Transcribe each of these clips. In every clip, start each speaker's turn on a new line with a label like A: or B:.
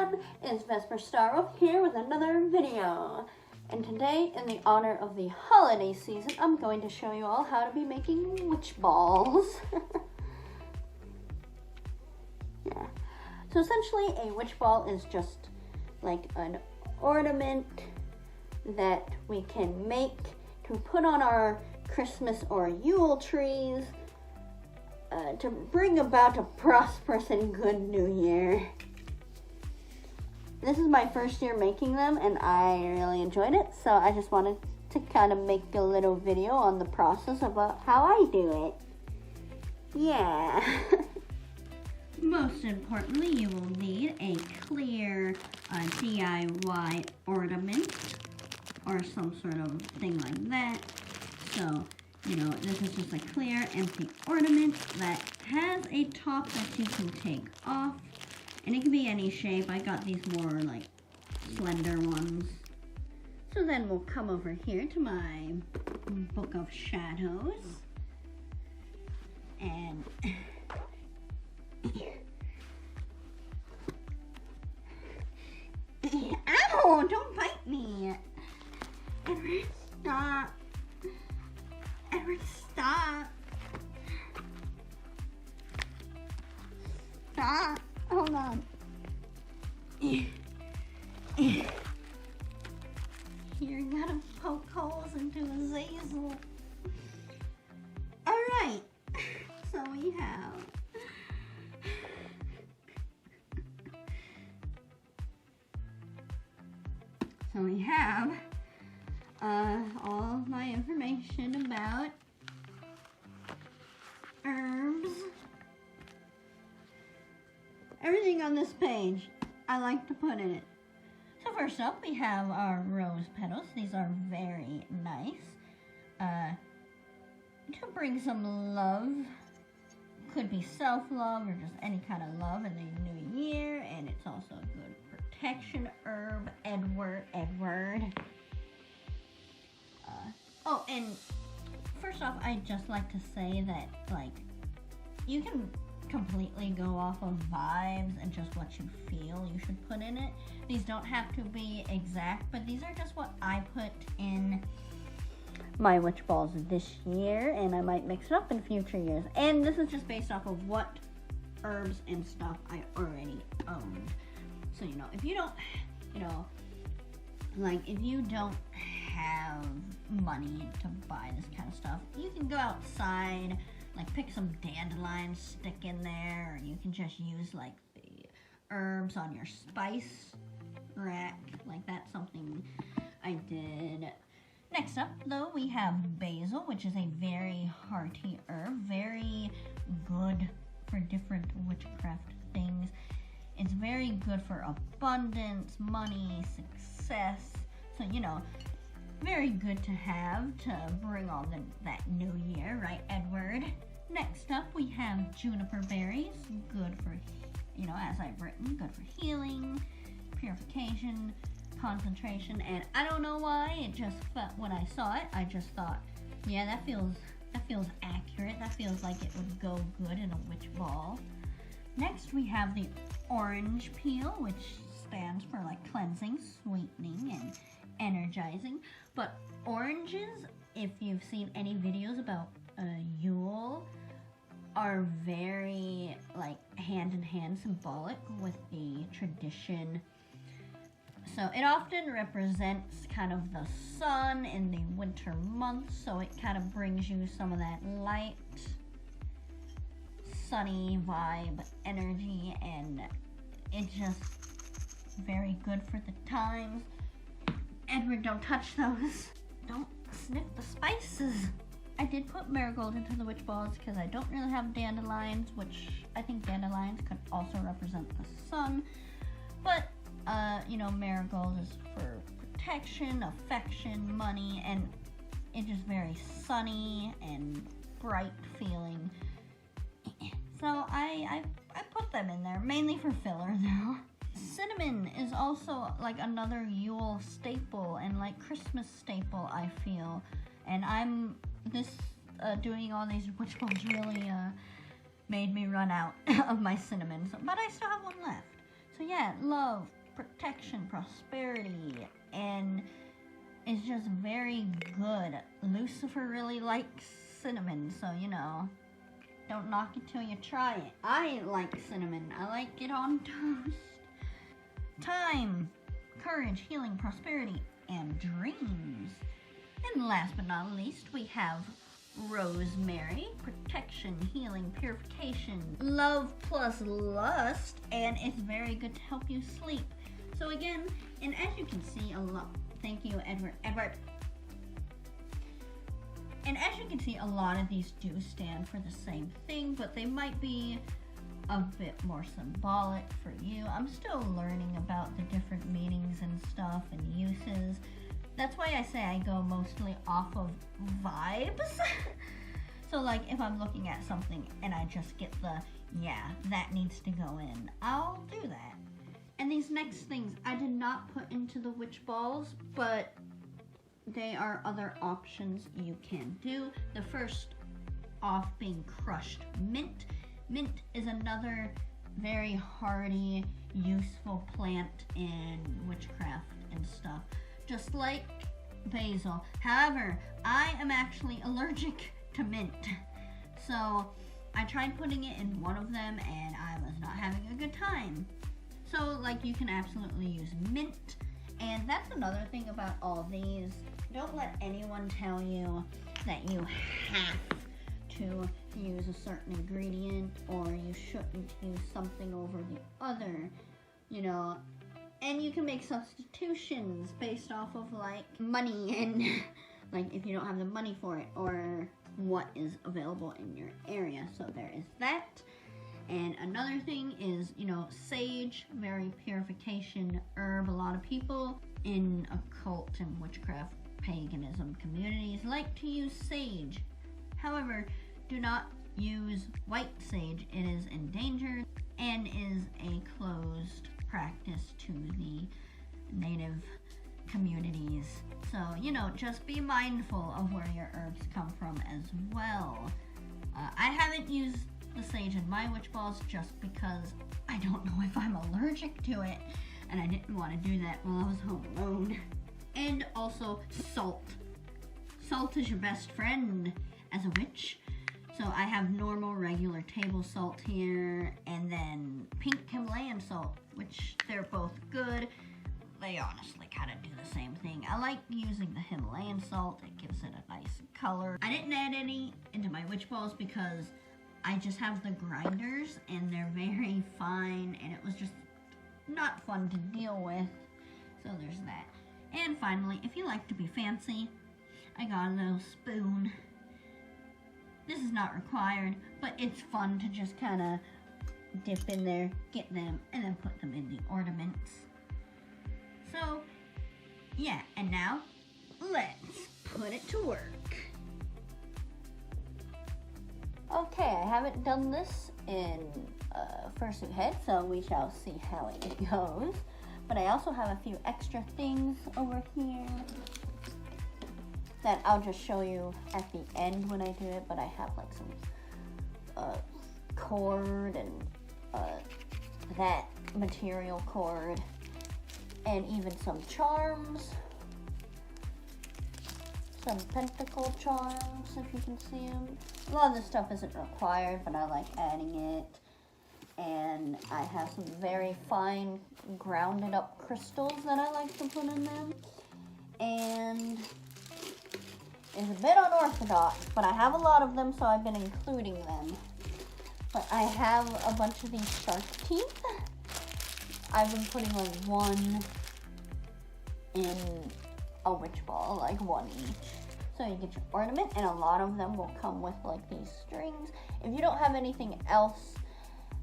A: everyone, it's Vesper Starro here with another video. And today, in the honor of the holiday season, I'm going to show you all how to be making witch balls. Yeah. So essentially, a witch ball is just like an ornament that we can make to put on our Christmas or Yule trees to bring about a prosperous and good new year. This is my first year making them and I really enjoyed it, so I just wanted to kind of make a little video on the process about how I do it. Yeah.
B: Most importantly, you will need a clear DIY ornament or some sort of thing like that. So, this is just a clear, empty ornament that has a top that you can take off. And it can be any shape. I got these more like slender ones. So then we'll come over here to my book of shadows. And ow, don't bite me. Edward, stop. Edward, stop. Stop. Hold on. Here, you gotta poke holes into Azazel. Alright, so we have all my information about herbs. Everything on this page, I like to put in it. So first up, we have our rose petals. These are very nice. To bring some love. Could be self-love or just any kind of love in the new year. And it's also a good protection herb. Edward. Oh, and first off, I'd just like to say that, you can completely go off of vibes and just what you feel you should put in it. These don't have to be exact, but these are just what I put in my witch balls this year, and I might mix it up in future years. And this is just based off of what herbs and stuff I already owned. So, if you don't, if you don't have money to buy this kind of stuff, you can go outside, pick some dandelions, stick in there, or you can just use the herbs on your spice rack. That's something I did. Next up, though, we have basil, which is a very hearty herb, very good for different witchcraft things. It's very good for abundance, money, success. So, very good to have to bring on that new year, right, Edward? Next up, we have juniper berries, good for, as I've written, good for healing, purification, concentration, and I don't know why, it just felt, when I saw it, I just thought, yeah, that feels accurate, that feels like it would go good in a witch ball. Next, we have the orange peel, which stands for cleansing, sweetening, and energizing. But oranges, if you've seen any videos about Yule, are very hand in hand symbolic with the tradition. So it often represents kind of the sun in the winter months, so it kind of brings you some of that light, sunny vibe energy, and it's just very good for the times. Edward, don't touch those. Don't sniff the spices. I did put marigold into the witch balls because I don't really have dandelions, which I think dandelions could also represent the sun. But, marigold is for protection, affection, money, and it's just very sunny and bright feeling. So I put them in there, mainly for filler though. Cinnamon is also another Yule staple and Christmas staple, I feel. And doing all these witch balls really made me run out of my cinnamon. But I still have one left. So yeah, yeah, love, protection, prosperity, and it's just very good. Lucifer really likes cinnamon, so you know, don't knock it till you try it. I like cinnamon. I like it on toast. Time, courage, healing, prosperity, and dreams. And last but not least, we have rosemary, protection, healing, purification, love plus lust, and it's very good to help you sleep. So again, and as you can see, thank you, Edward. And as you can see, a lot of these do stand for the same thing, but they might be a bit more symbolic for you. I'm still learning about the different meanings and stuff and uses. That's why I say I go mostly off of vibes. So like if I'm looking at something and I just get the, yeah, that needs to go in, I'll do that. And these next things I did not put into the witch balls, but they are other options you can do. The first off being crushed mint. Mint is another very hardy, useful plant in witchcraft and stuff, just like basil. However, I am actually allergic to mint. So I tried putting it in one of them and I was not having a good time. So like you can absolutely use mint. And that's another thing about all these. Don't let anyone tell you that you have to use a certain ingredient or you shouldn't use something over the other, you know. And you can make substitutions based off of like money and like if you don't have the money for it or what is available in your area. So there is that. And another thing is, you know, sage, very purification herb. A lot of people in occult and witchcraft paganism communities like to use sage. However, do not use white sage. It is endangered and is a closed practice to the native communities. So, you know, just be mindful of where your herbs come from as well. I haven't used the sage in my witch balls just because I don't know if I'm allergic to it, and I didn't want to do that while I was home alone. And also salt. Salt is your best friend as a witch. So I have normal, regular table salt here, and then pink Himalayan salt, which they're both good. They honestly kind of do the same thing. I like using the Himalayan salt. It gives it a nice color. I didn't add any into my witch balls because I just have the grinders, and they're very fine, and it was just not fun to deal with. So there's that. And finally, if you like to be fancy, I got a little spoon. This is not required, but it's fun to just kind of dip in there, get them, and then put them in the ornaments. So, yeah, and now, let's put it to work.
A: Okay, I haven't done this in Fursuit Head, so we shall see how it goes. But I also have a few extra things over here that I'll just show you at the end when I do it. But I have like some cord and that material cord, and even some charms. Some pentacle charms, if you can see them. A lot of this stuff isn't required, but I like adding it. And I have some very fine grounded up crystals that I like to put in them. And it's a bit unorthodox, but I have a lot of them, so I've been including them. But I have a bunch of these shark teeth. I've been putting like one in a witch ball, like one each. So you get your ornament, and a lot of them will come with like these strings. If you don't have anything else,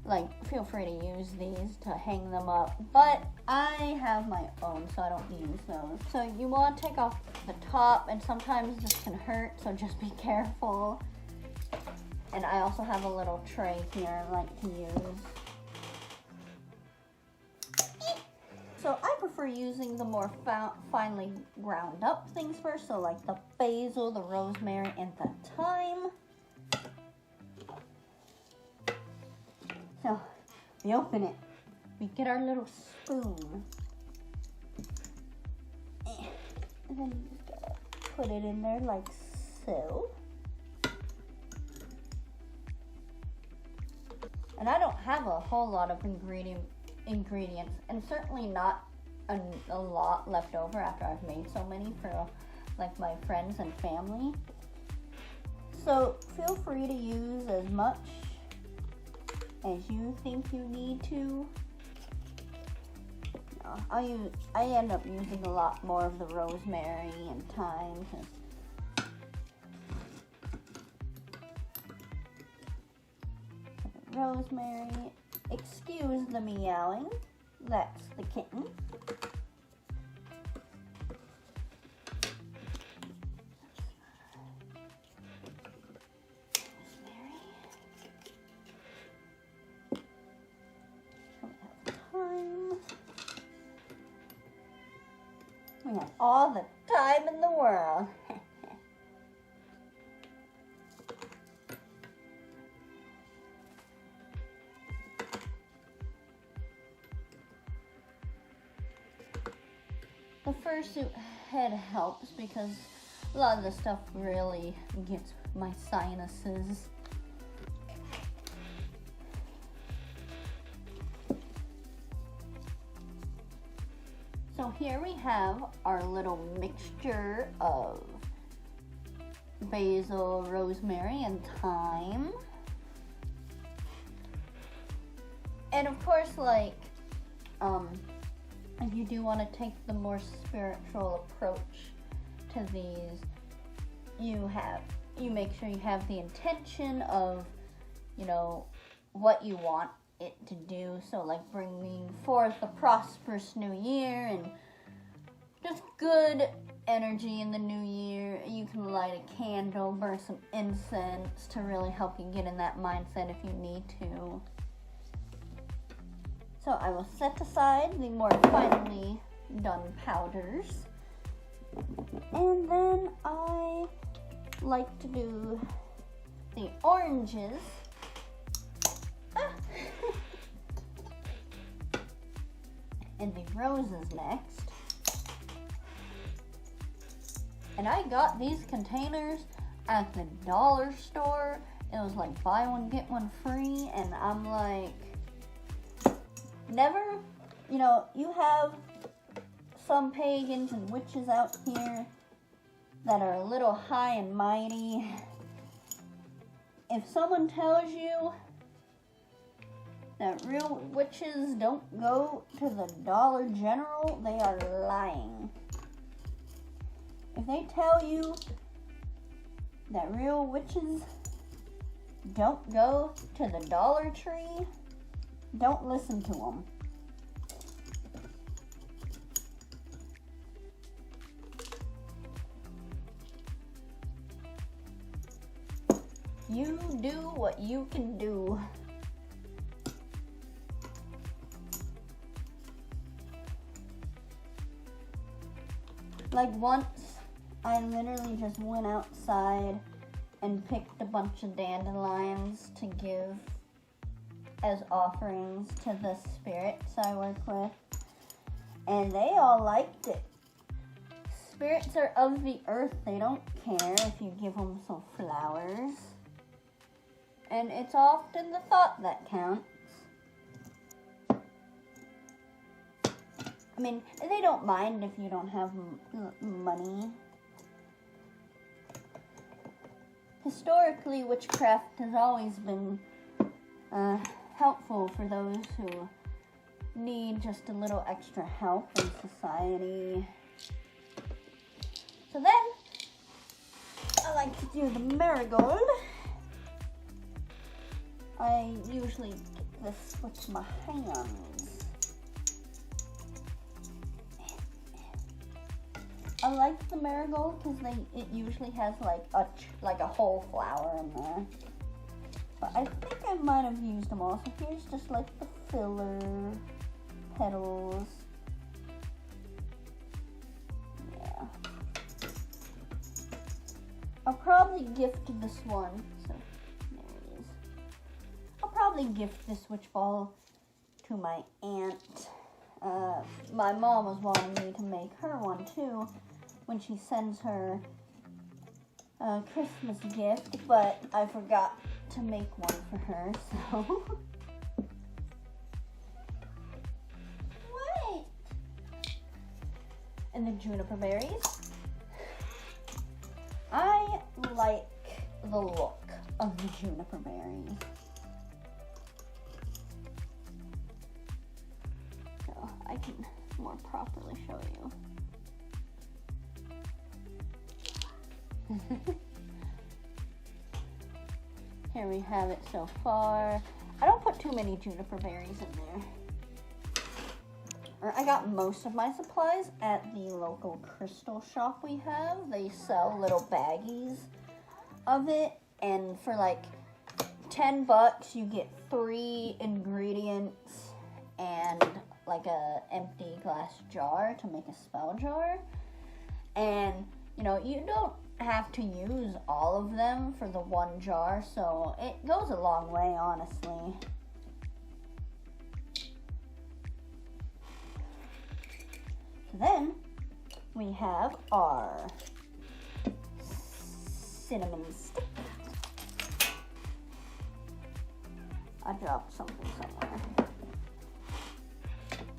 A: like feel free to use these to hang them up. But I have my own, so I don't use those. So you want to take off the top, and sometimes this can hurt, so just be careful. And I also have a little tray here I like to use. So I prefer using the more finely ground up things first, so like the basil, the rosemary, and the thyme. So we open it. we get our little spoon. And then you just gotta put it in there like so. And I don't have a whole lot of ingredients, and certainly not a lot left over after I've made so many for like my friends and family. So feel free to use as much as you think you need to. I end up using a lot more of the rosemary and thyme. Rosemary, excuse the meowing, that's the kitten. We have all the time in the world. The fursuit head helps because a lot of the stuff really gets my sinuses. So here we have our little mixture of basil, rosemary, and thyme. And of course, like, if you do want to take the more spiritual approach to these, you make sure you have the intention of, you know, what you want it to do. So like bringing forth a prosperous new year and just good energy in the new year. You can light a candle, burn some incense to really help you get in that mindset if you need to. So I will set aside the more finely done powders. And then I like to do the oranges. And the roses next. And I got these containers at the dollar store. It was like buy one, get one free. And I'm like, never, you know, you have some pagans and witches out here that are a little high and mighty. If someone tells you that real witches don't go to the Dollar General, they are lying. If they tell you that real witches don't go to the Dollar Tree, don't listen to them. You do what you can do. Like once, I literally just went outside and picked a bunch of dandelions to give as offerings to the spirits I work with. And they all liked it. Spirits are of the earth. They don't care if you give them some flowers. And it's often the thought that counts. I mean, they don't mind if you don't have money. Historically, witchcraft has always been helpful for those who need just a little extra help in society. So then, I like to do the marigold. I usually get this with my hands. I like the marigold because it usually has like a whole flower in there. But I think I might have used them all. So here's just like the filler petals. Yeah. I'll probably gift this one. So there it is. I'll probably gift this witch ball to my aunt. My mom was wanting me to make her one too when she sends her a Christmas gift, but I forgot to make one for her, so. Wait! And the juniper berries. I like the look of the juniper berries. So I can more properly show you. Here we have it so far. I don't put too many juniper berries in there. I got most of my supplies at the local crystal shop we have. They sell little baggies of it, and for like $10 you get 3 ingredients and like a empty glass jar to make a spell jar. And you know, you don't have to use all of them for the one jar, so it goes a long way, honestly. Then we have our cinnamon stick. I dropped something somewhere.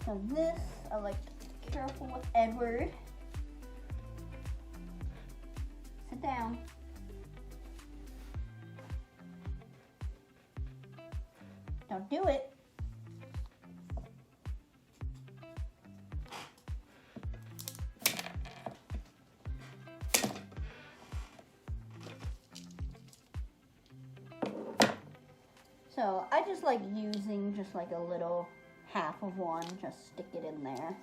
A: So this, I like to be careful with Edward. Sit down. Don't do it. So I just like using just like a little half of one, just stick it in there.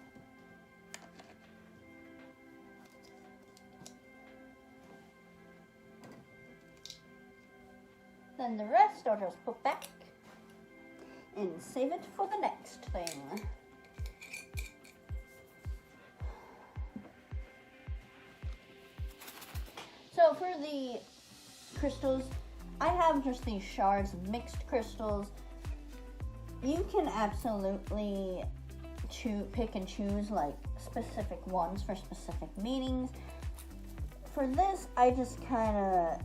A: Then the rest I'll just put back and save it for the next thing. So for the crystals, I have just these shards of mixed crystals. You can absolutely pick and choose like specific ones for specific meanings. For this, I just kind of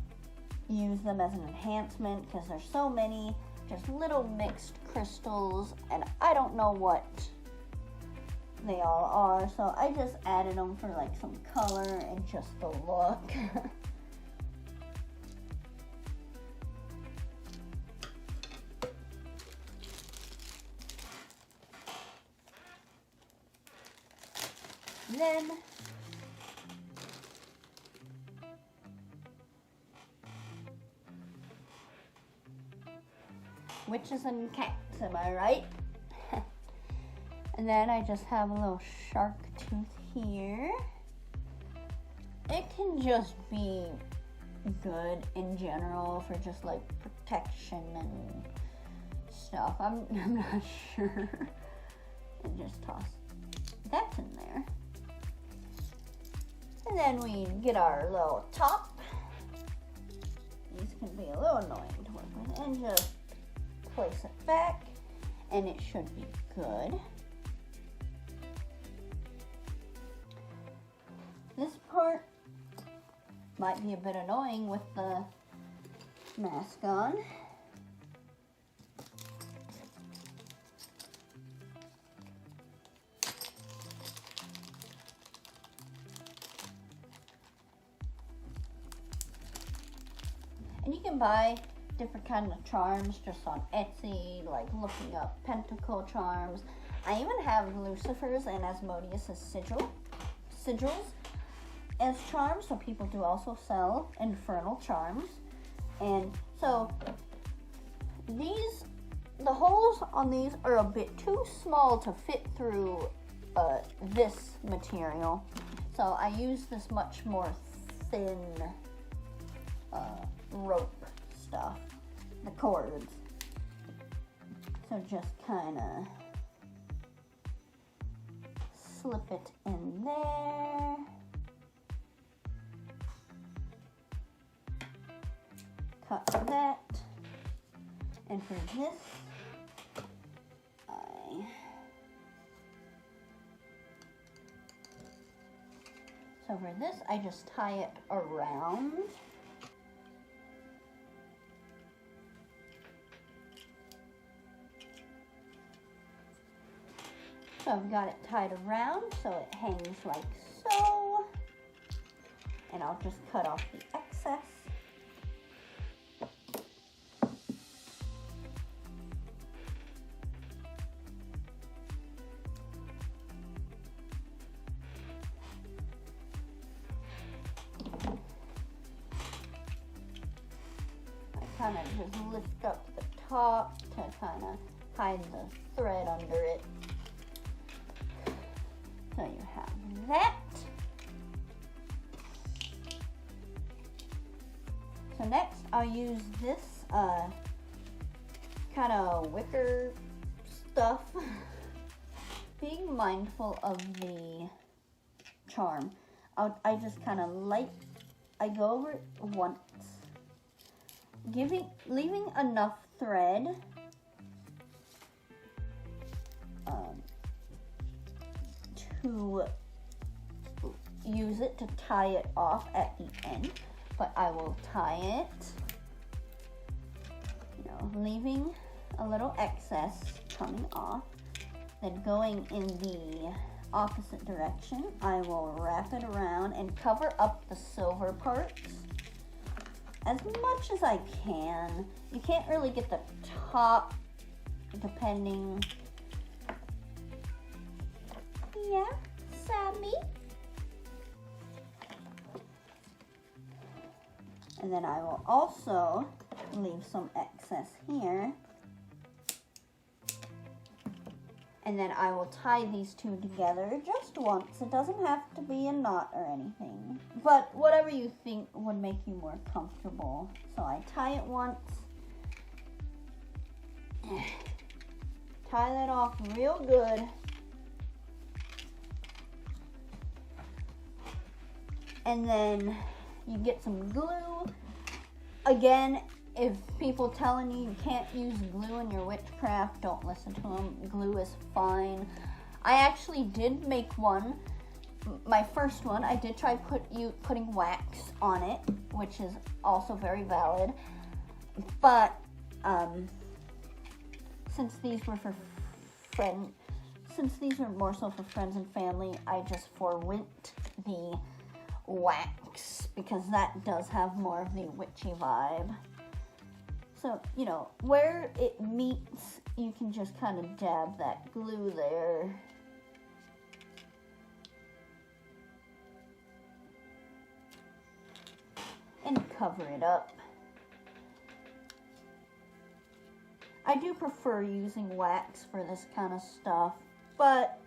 A: use them as an enhancement because there's so many just little mixed crystals and I don't know what they all are, so I just added them for like some color and just the look. Then witches and cats, am I right? And then I just have a little shark tooth here. It can just be good in general for just like protection and stuff. I'm not sure. And just toss that in there. And then we get our little top. These can be a little annoying to work with. And just place it back. And it should be good. This part might be a bit annoying with the mask on. And you can buy different kinds of charms just on Etsy, like looking up pentacle charms. I even have Lucifer's and Asmodeus' sigils as charms, so people do also sell infernal charms. And so the holes on these are a bit too small to fit through this material. So I use this much more thin rope stuff, the cords. So just kind of slip it in there. Cut that. And for this, I So for this, I just tie it around. So I've got it tied around so it hangs like so. And I'll just cut off the excess. I kind of just lift up the top to kind of hide the thread under it. So you have that. So next I'll use this kind of wicker stuff. Being mindful of the charm, I just kind of I go over it once, leaving enough thread to use it to tie it off at the end, but I will tie it, leaving a little excess coming off. Then going in the opposite direction, I will wrap it around and cover up the silver parts as much as I can. You can't really get the top depending. Yeah, Sammy. And then I will also leave some excess here. And then I will tie these two together just once. It doesn't have to be a knot or anything, but whatever you think would make you more comfortable. So I tie it once. Tie that off real good. And then you get some glue. Again, if people telling you can't use glue in your witchcraft, don't listen to them. Glue is fine. I actually did make one. My first one, I did try putting wax on it, which is also very valid. But since these were more so for friends and family, I just forwent the wax because that does have more of the witchy vibe. So, where it meets, you can just kind of dab that glue there. And cover it up. I do prefer using wax for this kind of stuff, but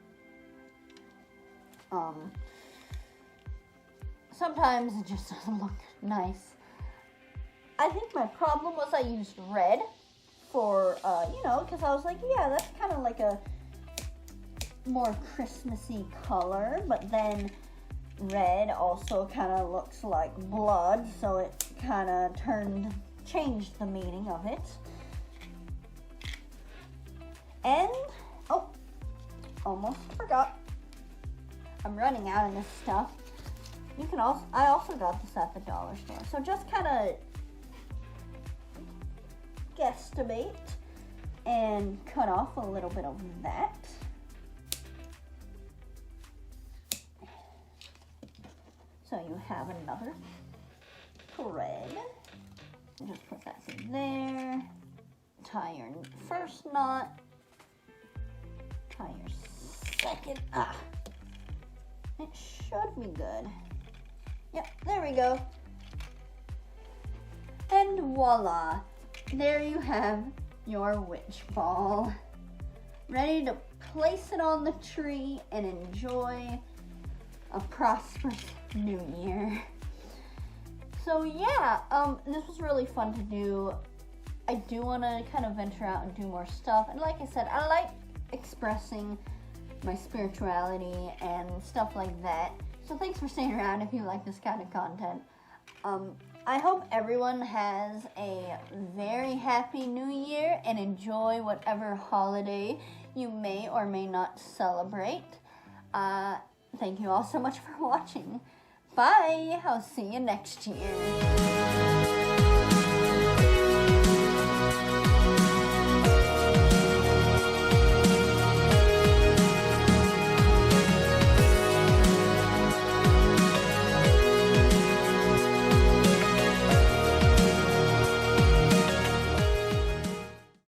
A: sometimes it just doesn't look nice. I think my problem was I used red for, because I was like, yeah, that's kind of like a more Christmassy color, but then red also kind of looks like blood, so it kind of changed the meaning of it. And, almost forgot. I'm running out of this stuff. I also got this at the dollar store, so just kind of guesstimate and cut off a little bit of that. So you have another thread. Just put that through there. Tie your first knot. Tie your second. It should be good. Yep, there we go. And voila. There you have your witch ball. Ready to place it on the tree and enjoy a prosperous new year. So yeah, this was really fun to do. I do want to kind of venture out and do more stuff. And like I said, I like expressing my spirituality and stuff like that. So thanks for staying around if you like this kind of content. I hope everyone has a very happy new year and enjoy whatever holiday you may or may not celebrate. Thank you all so much for watching. Bye. I'll see you next year.